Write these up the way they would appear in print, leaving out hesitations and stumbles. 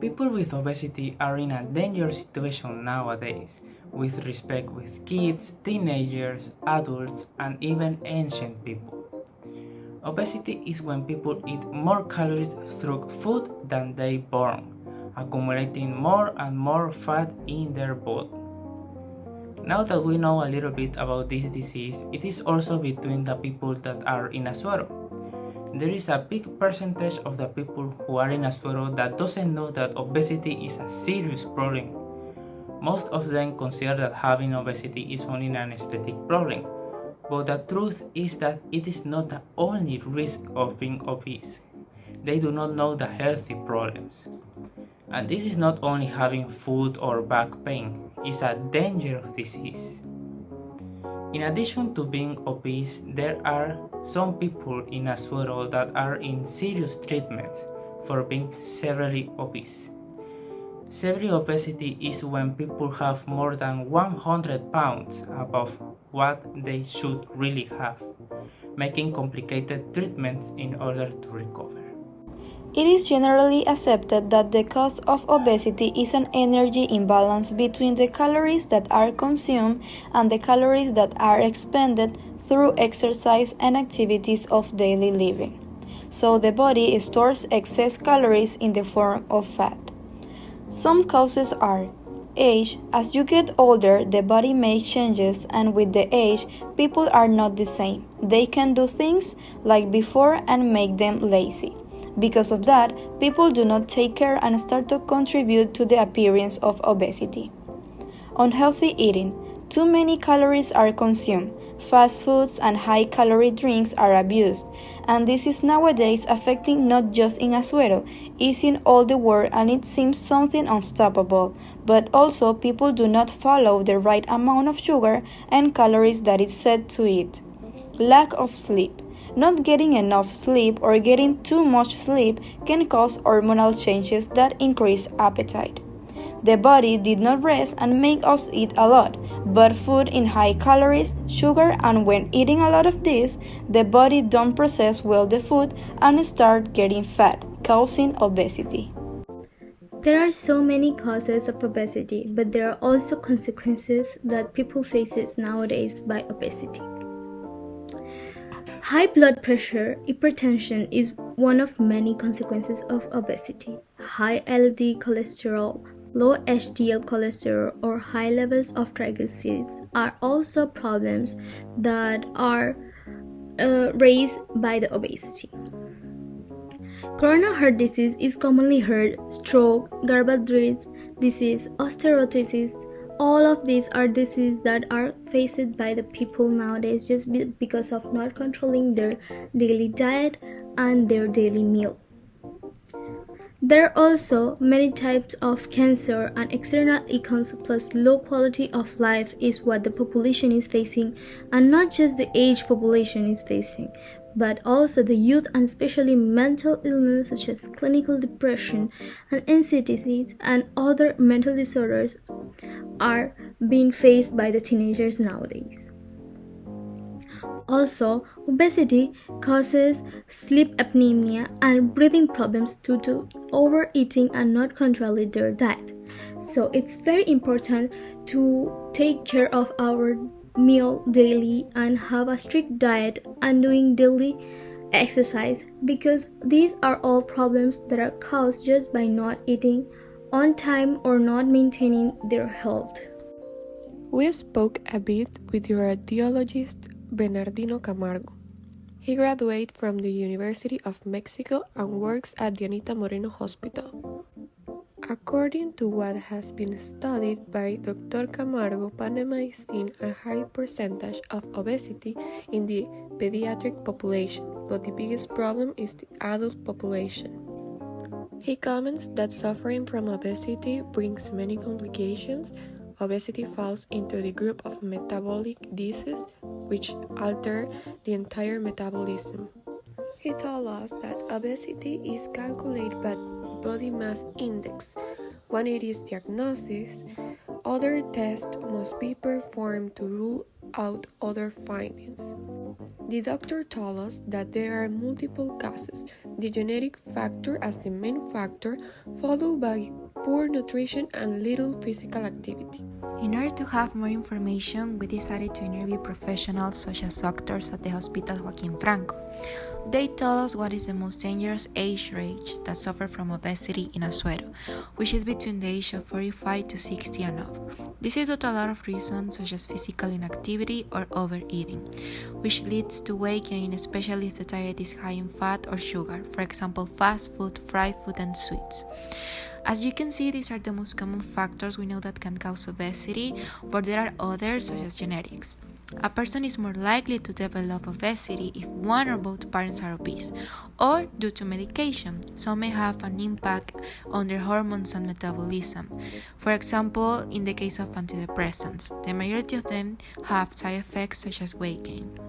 People with obesity are in a dangerous situation nowadays, with respect with kids, teenagers, adults, and even ancient people. Obesity is when people eat more calories through food than they burn, accumulating more and more fat in their body. Now that we know a little bit about this disease, it is also between the people that are in Azuero. There is a big percentage of the people who are in Azuero that doesn't know that obesity is a serious problem. Most of them consider that having obesity is only an aesthetic problem, but the truth is that it is not the only risk of being obese. They do not know the healthy problems. And this is not only having foot or back pain, it's a dangerous disease. In addition to being obese, there are some people in Azuero that are in serious treatments for being severely obese. Severe obesity is when people have more than 100 pounds above what they should really have, making complicated treatments in order to recover. It is generally accepted that the cause of obesity is an energy imbalance between the calories that are consumed and the calories that are expended through exercise and activities of daily living. So the body stores excess calories in the form of fat. Some causes are age. As you get older, the body makes changes, and with the age, people are not the same. They can do things like before and make them lazy. Because of that, people do not take care and start to contribute to the appearance of obesity. Unhealthy eating. Too many calories are consumed. Fast foods and high-calorie drinks are abused, and this is nowadays affecting not just in Azuero, it's in all the world, and it seems something unstoppable, but also people do not follow the right amount of sugar and calories that is said to eat. Lack of sleep. Not getting enough sleep or getting too much sleep can cause hormonal changes that increase appetite. The body did not rest and make us eat a lot, but food in high calories, sugar, and when eating a lot of this, the body don't process well the food and start getting fat, causing obesity. There are so many causes of obesity, but there are also consequences that people faces nowadays by obesity. High blood pressure, hypertension is one of many consequences of obesity. High LDL cholesterol, low HDL cholesterol, or high levels of triglycerides are also problems that are raised by the obesity. Coronary heart disease is commonly heard, stroke, Gardner's disease, osteoporosis. All of these are diseases that are faced by the people nowadays just because of not controlling their daily diet and their daily meal. There are also many types of cancer, and external icons plus low quality of life is what the population is facing, and not just the age population is facing, but also the youth, and especially mental illness such as clinical depression and anxiety and other mental disorders are being faced by the teenagers nowadays. Also, obesity causes sleep apnea and breathing problems due to overeating and not controlling their diet. So it's very important to take care of our meal daily and have a strict diet and doing daily exercise, because these are all problems that are caused just by not eating on time or not maintaining their health. We spoke a bit with your radiologist Bernardino Camargo. He graduated from the University of Mexico and works at the Anita Moreno Hospital. According to what has been studied by Dr. Camargo, Panama is seeing a high percentage of obesity in the pediatric population, but the biggest problem is the adult population. He comments that suffering from obesity brings many complications. Obesity falls into the group of metabolic diseases, which alter the entire metabolism. He told us that obesity is calculated by body mass index. When it is diagnosed, other tests must be performed to rule out other findings. The doctor told us that there are multiple causes the genetic factor as the main factor, followed by poor nutrition and little physical activity. In order to have more information, we decided to interview professionals such as doctors at the Hospital Joaquín Franco. They told us what is the most dangerous age range that suffer from obesity in Azuero, which is between the age of 45 to 60 and up. This is due to a lot of reasons such as physical inactivity or overeating, which leads to weight gain, especially if the diet is high in fat or sugar, for example fast food, fried food and sweets. As you can see, these are the most common factors we know that can cause obesity, but there are others such as genetics. A person is more likely to develop obesity if one or both parents are obese, or due to medication. Some may have an impact on their hormones and metabolism. For example, in the case of antidepressants, the majority of them have side effects such as weight gain.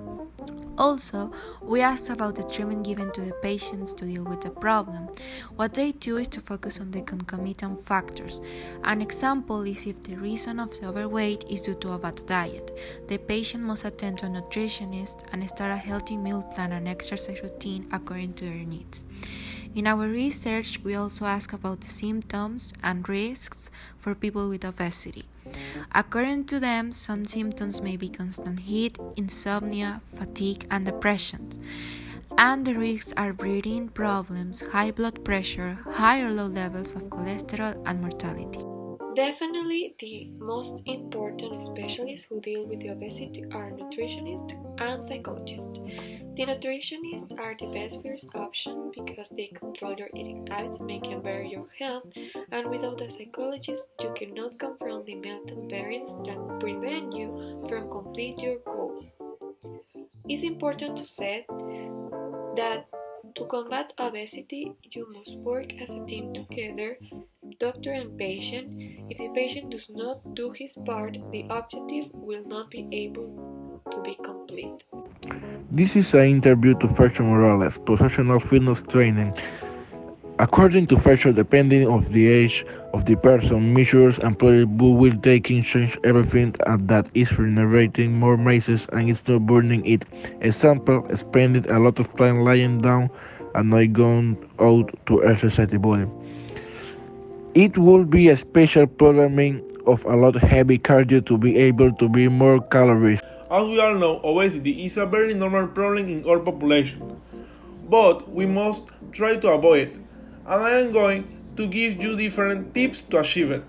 Also, we asked about the treatment given to the patients to deal with the problem. What they do is to focus on the concomitant factors. An example is if the reason of the overweight is due to a bad diet. The patient must attend to a nutritionist and start a healthy meal plan and exercise routine according to their needs. In our research, we also ask about the symptoms and risks for people with obesity. According to them, some symptoms may be constant heat, insomnia, fatigue, and depression. And the risks are breathing problems, high blood pressure, high or low levels of cholesterol, and mortality. Definitely, the most important specialists who deal with the obesity are nutritionists and psychologists. The nutritionists are the best first option because they control your eating habits, making better your health, and without a psychologist, you cannot confront the mental barriers that prevent you from complete your goal. It's important to say that to combat obesity, you must work as a team together, doctor and patient. If the patient does not do his part, the objective will not be able to be complete. This is an interview to Fercho Morales, professional fitness training. According to Fercho, depending on the age of the person, measures and probably will taking change everything and that is generating more masses and it's not burning it. Example, spending a lot of time lying down and not going out to exercise the body. It would be a special programming of a lot of heavy cardio to be able to burn more calories. As we all know, obesity is a very normal problem in our population, but we must try to avoid it, and I am going to give you different tips to achieve it.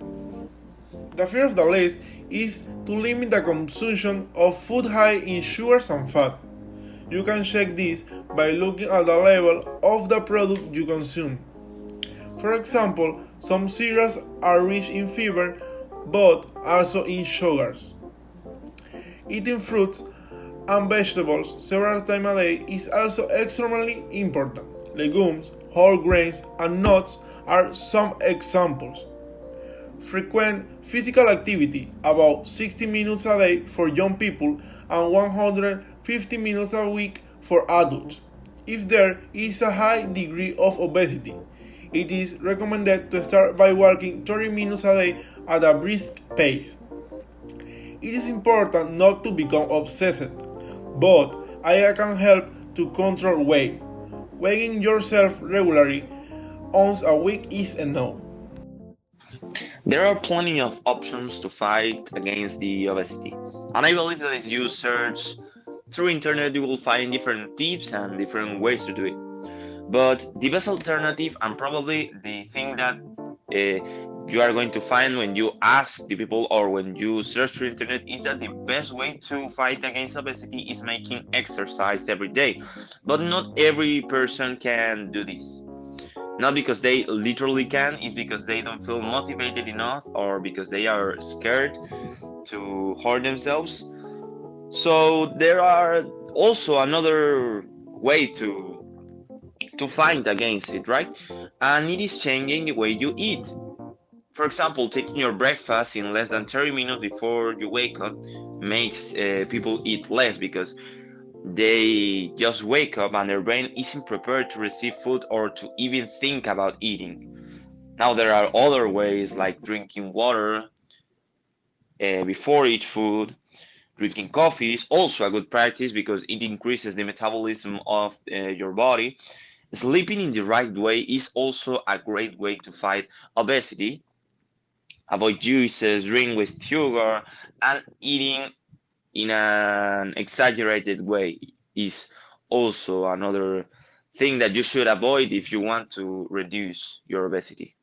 The first of the list is to limit the consumption of food high in sugars and fat. You can check this by looking at the level of the product you consume. For example, some cereals are rich in fiber, but also in sugars. Eating fruits and vegetables several times a day is also extremely important. Legumes, whole grains, and nuts are some examples. Frequent physical activity, about 60 minutes a day for young people and 150 minutes a week for adults. If there is a high degree of obesity, it is recommended to start by walking 30 minutes a day at a brisk pace. It is important not to become obsessed, but I can help to control weight. Weighing yourself regularly once a week is enough. There are plenty of options to fight against the obesity, and I believe that if you search through internet, you will find different tips and different ways to do it. But the best alternative, and probably the thing that you are going to find when you ask the people or when you search through internet, is that the best way to fight against obesity is making exercise every day. But not every person can do this. Not because they literally can, it's because they don't feel motivated enough or because they are scared to hurt themselves. So there are also another way to fight against it, right? And it is changing the way you eat. For example, taking your breakfast in less than 30 minutes before you wake up makes people eat less because they just wake up and their brain isn't prepared to receive food or to even think about eating. Now, there are other ways like drinking water before each food. Drinking coffee is also a good practice because it increases the metabolism of your body. Sleeping in the right way is also a great way to fight obesity. Avoid juices, drink with sugar, and eating in an exaggerated way is also another thing that you should avoid if you want to reduce your obesity.